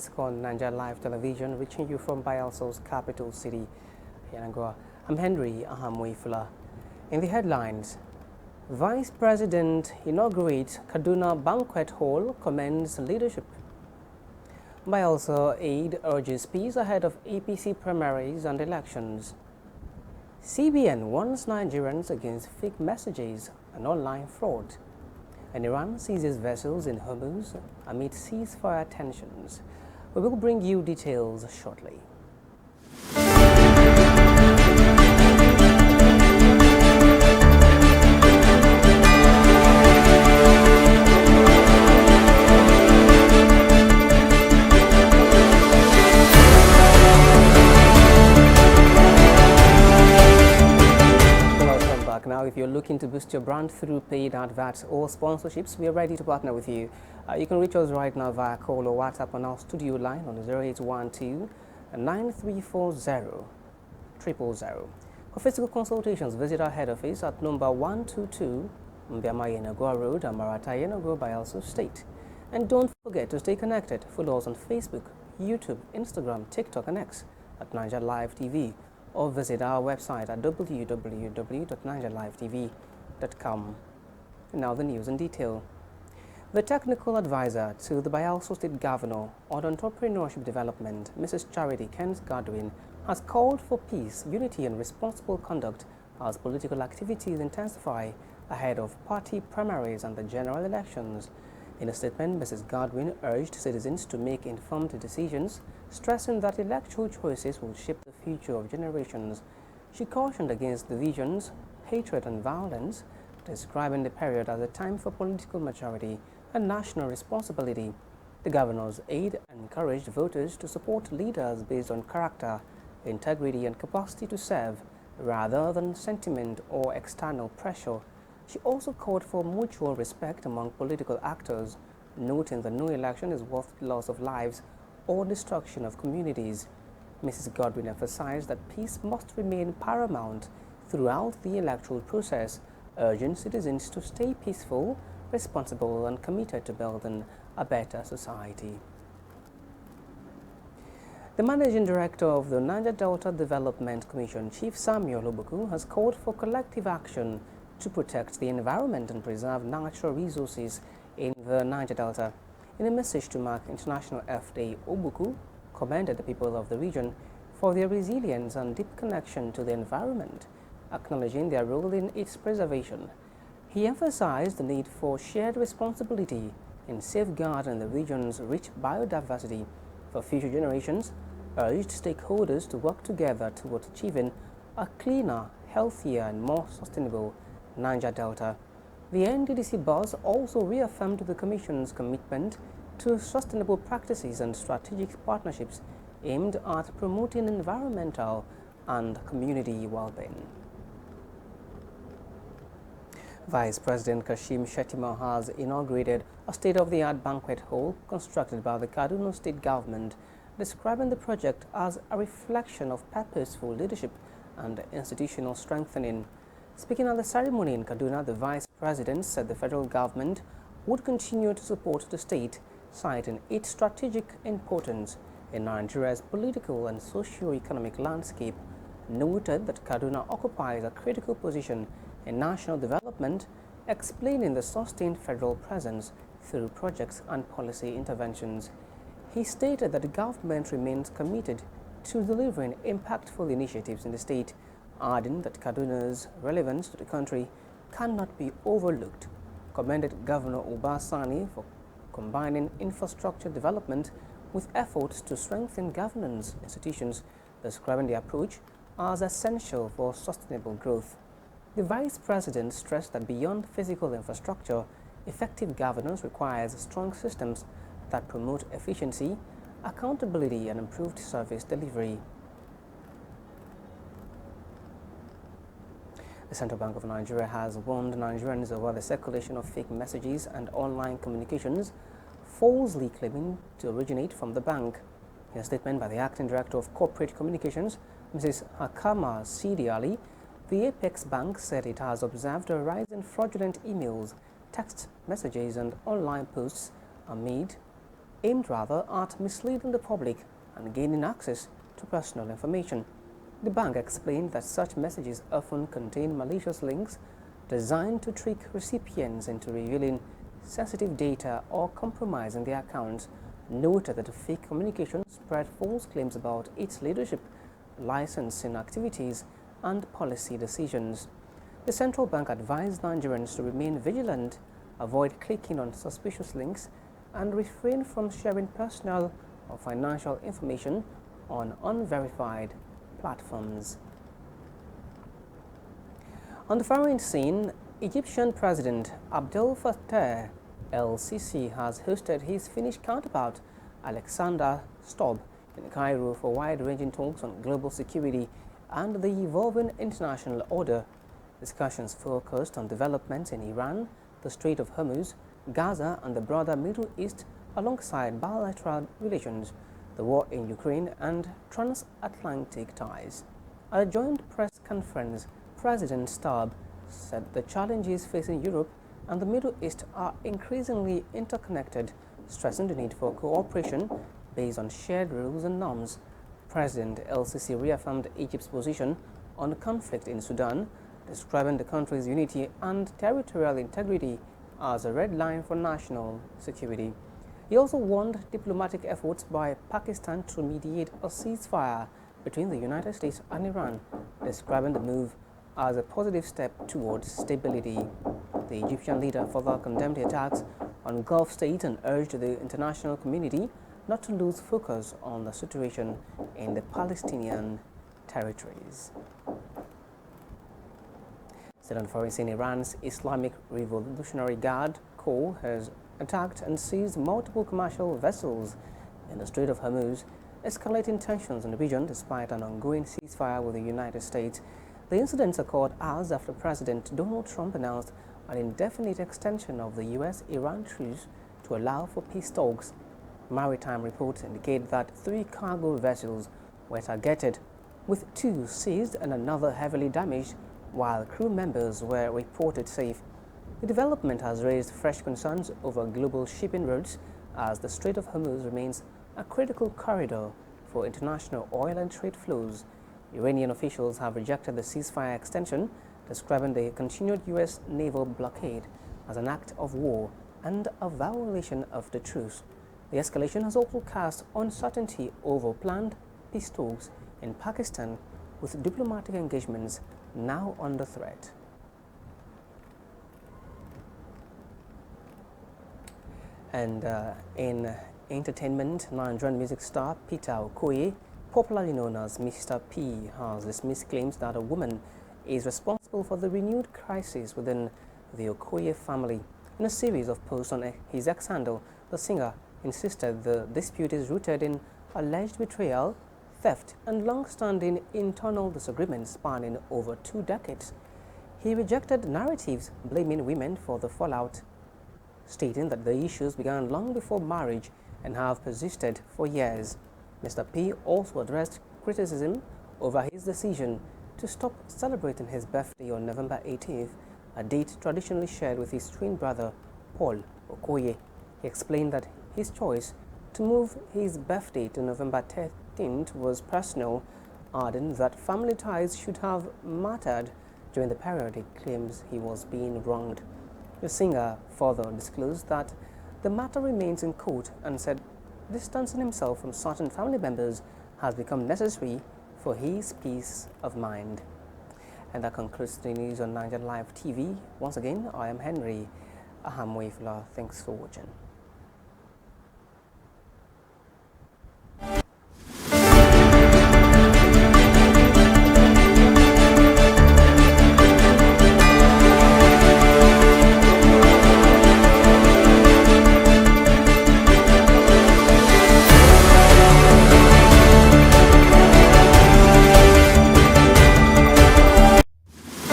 desk on Niger Live Television, reaching you from Bielsa's capital city, Yanagwa. I'm Henry Ahamuefula. In the headlines, Vice President inaugurates Kaduna Banquet Hall, commends leadership. Bielsa aide urges peace ahead of APC primaries and elections. CBN warns Nigerians against fake messages and online fraud. And Iran seizes vessels in Hormuz amid ceasefire tensions. We will bring you details shortly. Now, if you're looking to boost your brand through paid adverts or sponsorships, we are ready to partner with you. You can reach us right now via call or WhatsApp on our studio line on 0812 9340 000. For physical consultations, visit our head office at number 122 Mbiama-Yenagua Road, Amarata Yenagua, Bielsa State. And don't forget to stay connected. Follow us on Facebook, YouTube, Instagram, TikTok, and X at Niger Live TV, or visit our website at www.nigerlivetv.com. Now the news in detail. The technical advisor to the Bielsa State Governor on Entrepreneurship Development, Mrs. Charity Godwin, has called for peace, unity and responsible conduct as political activities intensify ahead of party primaries and the general elections. In a statement, Mrs. Godwin urged citizens to make informed decisions, stressing that electoral choices will shape the future of generations. She cautioned against divisions, hatred and violence, describing the period as a time for political maturity and national responsibility. The governor's aide encouraged voters to support leaders based on character, integrity and capacity to serve, rather than sentiment or external pressure. She also called for mutual respect among political actors, noting that no election is worth the loss of lives or destruction of communities. Mrs. Godwin emphasized that peace must remain paramount throughout the electoral process, urging citizens to stay peaceful, responsible, and committed to building a better society. The Managing Director of the Niger Delta Development Commission, Chief Samuel Obuku, has called for collective action to protect the environment and preserve natural resources in the Niger Delta. In a message to mark International Earth Day, Obuku commended the people of the region for their resilience and deep connection to the environment, acknowledging their role in its preservation. He emphasized the need for shared responsibility in safeguarding the region's rich biodiversity for future generations, urged stakeholders to work together towards achieving a cleaner, healthier, and more sustainable Niger Delta. The NDDC boss also reaffirmed the Commission's commitment to sustainable practices and strategic partnerships aimed at promoting environmental and community well-being. Vice President Kashim Shettima has inaugurated a state-of-the-art banquet hall constructed by the Kaduna State Government, describing the project as a reflection of purposeful leadership and institutional strengthening. Speaking at the ceremony in Kaduna, the Vice President said the federal government would continue to support the state, citing its strategic importance in Nigeria's political and socio-economic landscape, noted that Kaduna occupies a critical position in national development, explaining the sustained federal presence through projects and policy interventions. He stated that the government remains committed to delivering impactful initiatives in the state, adding that Kaduna's relevance to the country cannot be overlooked. Commended Governor Uba Sani for combining infrastructure development with efforts to strengthen governance institutions, describing the approach as essential for sustainable growth. The Vice President stressed that beyond physical infrastructure, effective governance requires strong systems that promote efficiency, accountability, and improved service delivery. The Central Bank of Nigeria has warned Nigerians over the circulation of fake messages and online communications falsely claiming to originate from the bank. In a statement by the Acting Director of Corporate Communications, Mrs. Hakama Sidi Ali, the Apex Bank said it has observed a rise in fraudulent emails, text messages, and online posts amid aimed rather at misleading the public and gaining access to personal information. The bank explained that such messages often contain malicious links designed to trick recipients into revealing sensitive data or compromising their accounts. Noted that the fake communication spread false claims about its leadership, licensing activities, and policy decisions. The central bank advised Nigerians to remain vigilant, avoid clicking on suspicious links, and refrain from sharing personal or financial information on unverified platforms. On the foreign scene, Egyptian President Abdel Fattah el-Sisi has hosted his Finnish counterpart Alexander Stubb in Cairo for wide-ranging talks on global security and the evolving international order. Discussions focused on developments in Iran, the Strait of Hormuz, Gaza, and the broader Middle East, alongside bilateral relations, the war in Ukraine, and transatlantic ties. At a joint press conference, President Stubb said the challenges facing Europe and the Middle East are increasingly interconnected, stressing the need for cooperation based on shared rules and norms. President el-Sisi reaffirmed Egypt's position on the conflict in Sudan, describing the country's unity and territorial integrity as a red line for national security. He also warned diplomatic efforts by Pakistan to mediate a ceasefire between the United States and Iran, describing the move as a positive step towards stability. The Egyptian leader further condemned the attacks on Gulf states and urged the international community not to lose focus on the situation in the Palestinian territories. Still on foreign scene, Iran's Islamic Revolutionary Guard Corps has attacked and seized multiple commercial vessels in the Strait of Hormuz, escalating tensions in the region despite an ongoing ceasefire with the United States. The incidents occurred hours after President Donald Trump announced an indefinite extension of the U.S.-Iran truce to allow for peace talks. Maritime reports indicate that 3 cargo vessels were targeted, with 2 seized and another heavily damaged, while crew members were reported safe. The development has raised fresh concerns over global shipping routes as the Strait of Hormuz remains a critical corridor for international oil and trade flows. Iranian officials have rejected the ceasefire extension, describing the continued U.S. naval blockade as an act of war and a violation of the truce. The escalation has also cast uncertainty over planned peace talks in Pakistan, with diplomatic engagements now under threat. And in entertainment, Nigerian music star Peter Okoye, popularly known as Mr. P, has dismissed claims that a woman is responsible for the renewed crisis within the Okoye family. In a series of posts on his ex-handle, the singer insisted the dispute is rooted in alleged betrayal, theft, and long-standing internal disagreements spanning over 2 decades. He rejected narratives blaming women for the fallout, stating that the issues began long before marriage and have persisted for years. Mr. P also addressed criticism over his decision to stop celebrating his birthday on November 18th, a date traditionally shared with his twin brother, Paul Okoye. He explained that his choice to move his birthday to November 13th was personal, adding that family ties should have mattered during the period he claims he was being wronged. The singer further disclosed that the matter remains in court and said distancing himself from certain family members has become necessary for his peace of mind. And that concludes the news on Niger Live TV. Once again, I am Henry Ahamuefula. Thanks for watching.